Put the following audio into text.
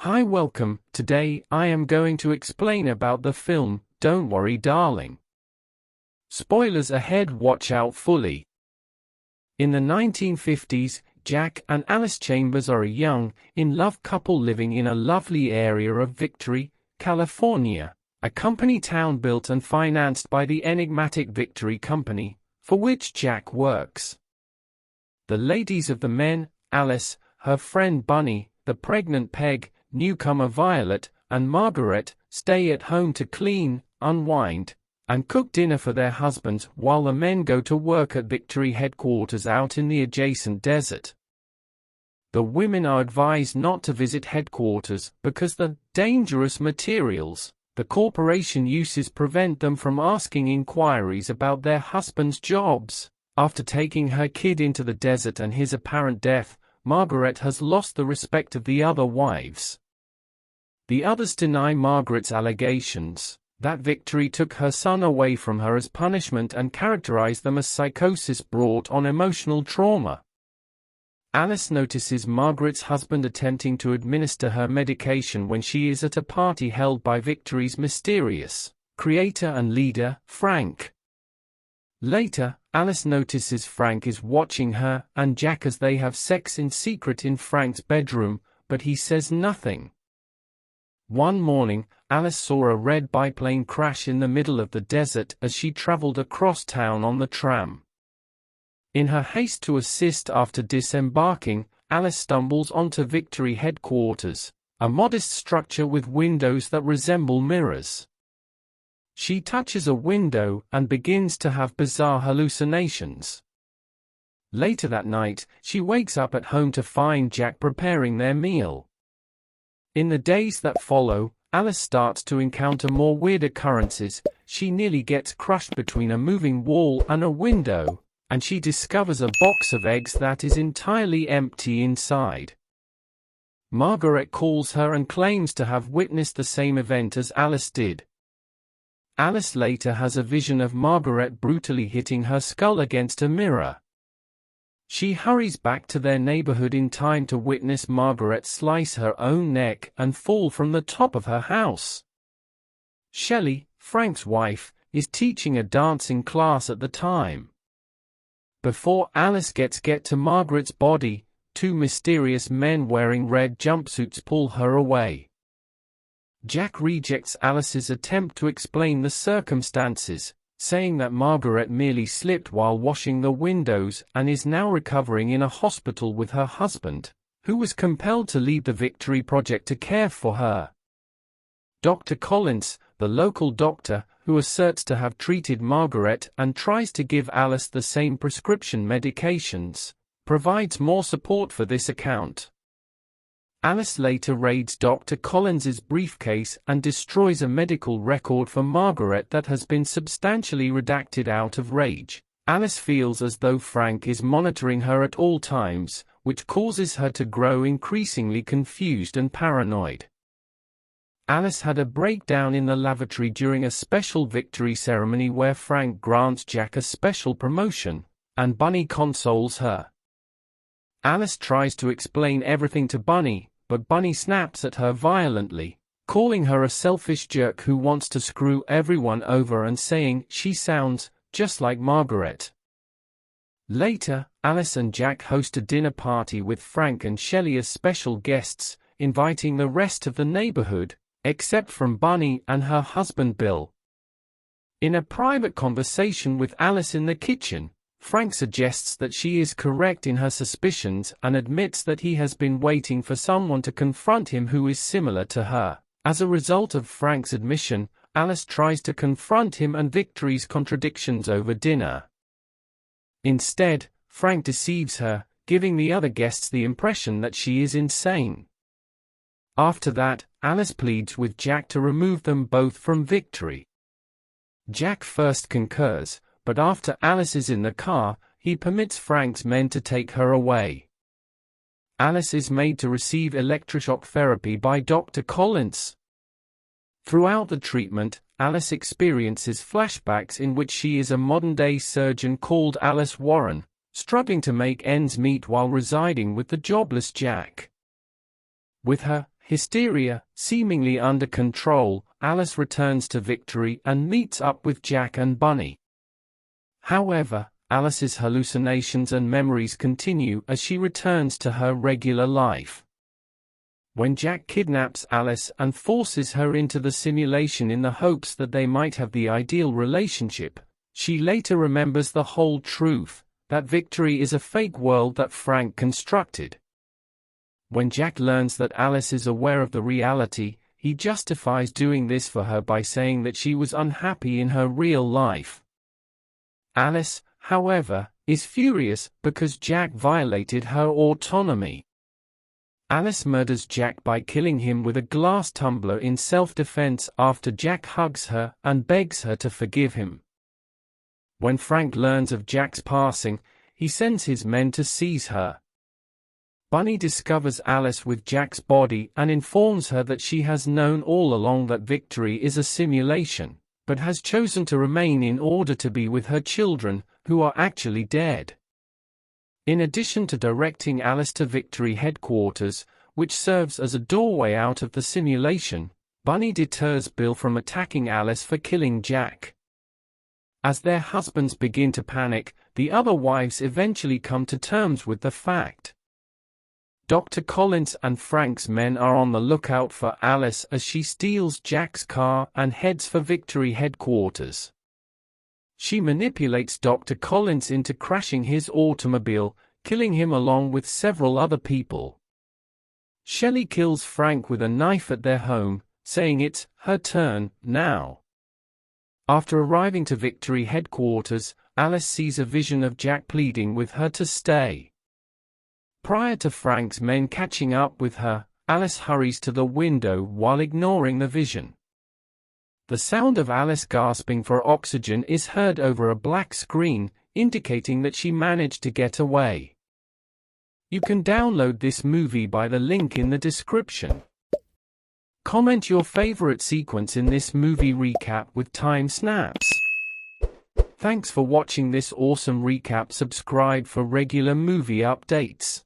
Hi, welcome. Today, I am going to explain about the film, Don't Worry Darling. Spoilers ahead, watch out fully. In the 1950s, Jack and Alice Chambers are a young, in-love couple living in a lovely area of Victory, California, a company town built and financed by the enigmatic Victory Company, for which Jack works. The ladies of the men, Alice, her friend Bunny, the pregnant Peg, newcomer Violet, and Margaret, stay at home to clean, unwind, and cook dinner for their husbands while the men go to work at Victory headquarters out in the adjacent desert. The women are advised not to visit headquarters because the dangerous materials the corporation uses prevent them from asking inquiries about their husbands' jobs. After taking her kid into the desert and his apparent death, Margaret has lost the respect of the other wives. The others deny Margaret's allegations that Victory took her son away from her as punishment and characterize them as psychosis brought on emotional trauma. Alice notices Margaret's husband attempting to administer her medication when she is at a party held by Victory's mysterious creator and leader, Frank. Later, Alice notices Frank is watching her and Jack as they have sex in secret in Frank's bedroom, but he says nothing. One morning, Alice saw a red biplane crash in the middle of the desert as she traveled across town on the tram. In her haste to assist after disembarking, Alice stumbles onto Victory headquarters, a modest structure with windows that resemble mirrors. She touches a window and begins to have bizarre hallucinations. Later that night, she wakes up at home to find Jack preparing their meal. In the days that follow, Alice starts to encounter more weird occurrences. She nearly gets crushed between a moving wall and a window, and she discovers a box of eggs that is entirely empty inside. Margaret calls her and claims to have witnessed the same event as Alice did. Alice later has a vision of Margaret brutally hitting her skull against a mirror. She hurries back to their neighborhood in time to witness Margaret slice her own neck and fall from the top of her house. Shelley, Frank's wife, is teaching a dancing class at the time. Before Alice gets to Margaret's body, two mysterious men wearing red jumpsuits pull her away. Jack rejects Alice's attempt to explain the circumstances, saying that Margaret merely slipped while washing the windows and is now recovering in a hospital with her husband, who was compelled to leave the Victory Project to care for her. Dr. Collins, the local doctor, who asserts to have treated Margaret and tries to give Alice the same prescription medications, provides more support for this account. Alice later raids Dr. Collins's briefcase and destroys a medical record for Margaret that has been substantially redacted out of rage. Alice feels as though Frank is monitoring her at all times, which causes her to grow increasingly confused and paranoid. Alice had a breakdown in the lavatory during a special Victory ceremony where Frank grants Jack a special promotion, and Bunny consoles her. Alice tries to explain everything to Bunny, but Bunny snaps at her violently, calling her a selfish jerk who wants to screw everyone over and saying she sounds just like Margaret. Later, Alice and Jack host a dinner party with Frank and Shelley as special guests, inviting the rest of the neighborhood, except from Bunny and her husband Bill. In a private conversation with Alice in the kitchen, Frank suggests that she is correct in her suspicions and admits that he has been waiting for someone to confront him who is similar to her. As a result of Frank's admission, Alice tries to confront him and Victory's contradictions over dinner. Instead, Frank deceives her, giving the other guests the impression that she is insane. After that, Alice pleads with Jack to remove them both from Victory. Jack first concurs, but after Alice is in the car, he permits Frank's men to take her away. Alice is made to receive electroshock therapy by Dr. Collins. Throughout the treatment, Alice experiences flashbacks in which she is a modern-day surgeon called Alice Warren, struggling to make ends meet while residing with the jobless Jack. With her hysteria seemingly under control, Alice returns to Victory and meets up with Jack and Bunny. However, Alice's hallucinations and memories continue as she returns to her regular life. When Jack kidnaps Alice and forces her into the simulation in the hopes that they might have the ideal relationship, she later remembers the whole truth, that Victory is a fake world that Frank constructed. When Jack learns that Alice is aware of the reality, he justifies doing this for her by saying that she was unhappy in her real life. Alice, however, is furious because Jack violated her autonomy. Alice murders Jack by killing him with a glass tumbler in self-defense after Jack hugs her and begs her to forgive him. When Frank learns of Jack's passing, he sends his men to seize her. Bunny discovers Alice with Jack's body and informs her that she has known all along that Victory is a simulation, but has chosen to remain in order to be with her children, who are actually dead. In addition to directing Alice to Victory headquarters, which serves as a doorway out of the simulation, Bunny deters Bill from attacking Alice for killing Jack. As their husbands begin to panic, the other wives eventually come to terms with the fact. Dr. Collins and Frank's men are on the lookout for Alice as she steals Jack's car and heads for Victory headquarters. She manipulates Dr. Collins into crashing his automobile, killing him along with several other people. Shelley kills Frank with a knife at their home, saying it's her turn now. After arriving to Victory headquarters, Alice sees a vision of Jack pleading with her to stay. Prior to Frank's men catching up with her, Alice hurries to the window while ignoring the vision. The sound of Alice gasping for oxygen is heard over a black screen, indicating that she managed to get away. You can download this movie by the link in the description. Comment your favorite sequence in this movie recap with time snaps. Thanks for watching this awesome recap. Subscribe for regular movie updates.